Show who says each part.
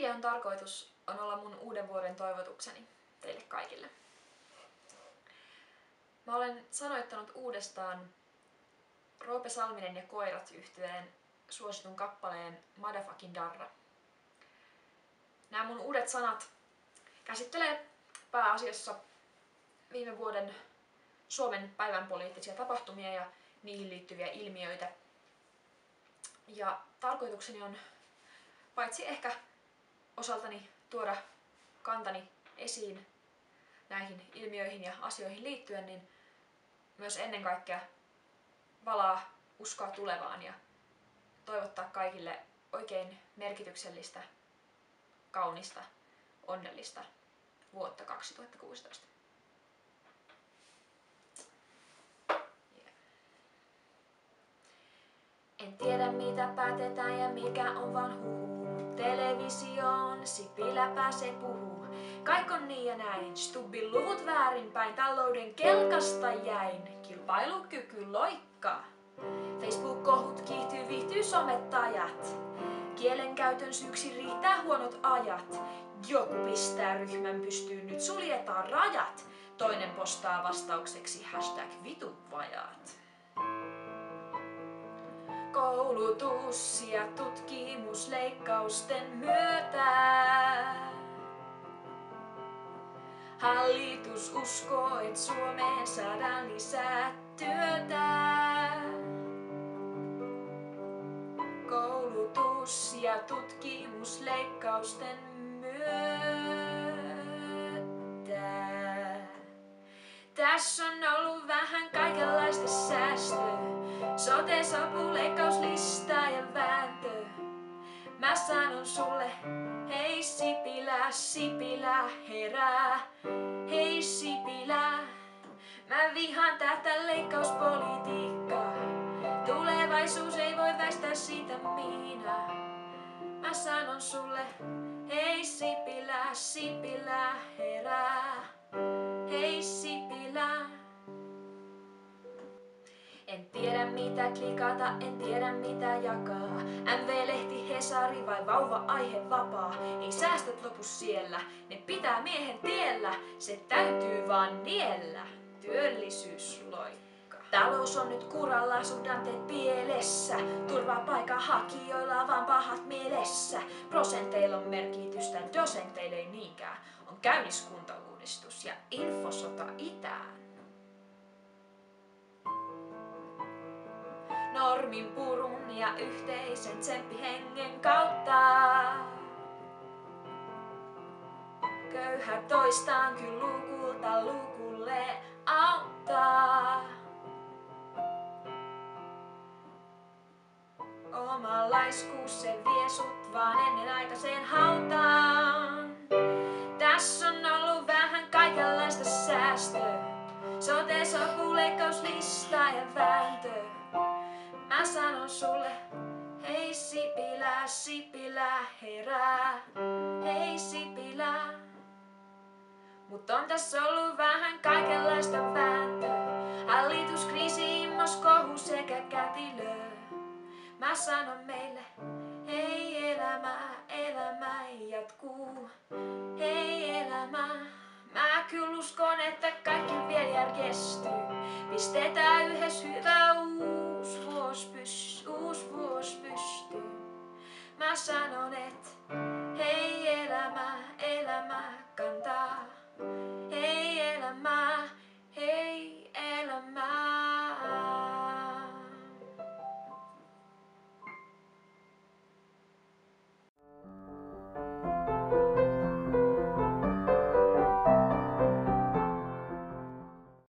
Speaker 1: videon tarkoitus on olla mun uuden vuoden toivotukseni teille kaikille. Mä olen sanoittanut uudestaan Roope Salminen ja Koirat -yhtyeen suositun kappaleen Motherfucking Darra. Nämä mun uudet sanat käsittelee pääasiassa viime vuoden Suomen päivänpoliittisia tapahtumia ja niihin liittyviä ilmiöitä. Ja tarkoitukseni on paitsi ehkä osaltani tuoda kantani esiin näihin ilmiöihin ja asioihin liittyen, niin myös ennen kaikkea valaa uskoa tulevaan ja toivottaa kaikille oikein merkityksellistä, kaunista, onnellista vuotta 2016. En tiedä mitä päätetään ja mikä on vaan huhu. Televisioon Sipilä pääsee puhuu. Kaik on niin ja näin, Stubbin luvut väärinpäin. Talouden kelkasta jäin, kilpailukyky loikkaa. Facebook-kohut kiihtyy, viihtyy somettajat. Kielenkäytön syyksi riittää huonot ajat. Joku pistää ryhmän pystyyn, nyt suljetaan rajat. Toinen postaa vastaukseksi #vituvajaat. Koulutus- ja tutkimusleikkausten myötä hallitus uskoo, et Suomeen saadaan lisää työtä. Koulutus- ja tutkimusleikkausten myötä. Tässä on ollut vähän kaikenlaista säästöä. Sote-sopu, leikkauslista ja vääntö. Mä sanon sulle, hei Sipilä, Sipilä herää. Hei Sipilä, mä vihaan tätä leikkauspolitiikkaa. Tulevaisuus ei voi väistää siitä minä. Mä sanon sulle, hei Sipilä, Sipilä herää. Hei Sipilä. En tiedä mitä klikata, en tiedä mitä jakaa. MV-lehti, Hesari vai vauva-aihe vapaa. Ei säästöt lopu siellä, ne pitää miehen tiellä. Se täytyy vaan niellä, työllisyysloikka. Talous on nyt kuralla, suhdanteet pielessä. Turvapaikanhakijoilla vaan pahat mielessä. Prosenteilla on merkitystä, dosenteille ei niinkään. On käynnissä kuntauudistus ja infosota itään. Normin purun ja yhteisen tsemppihengen kautta. Köyhä toistaan kyllä luukulta luukulle auttaa. Oma laiskuus se vie sut vaan ennenaikaiseen hautaan. Tässä on ollut vähän kaikenlaista säästöä. Sote-sopu, leikkauslista ja vääntö. Mä sanon sulle, hei Sipilä, Sipilä herää. Hei Sipilä. Mut on tässä ollut vähän kaikenlaista vääntöä. Hallituskriisi, immos, kohu sekä kätilö. Mä sanon meille, hei elämä jatkuu. Hei elämä. Mä kyllä uskon, että kaikki vielä järjestyy. Pistetään yhdessä hyvä uusi vuosi pystyy. Mä sanon, et hei elämä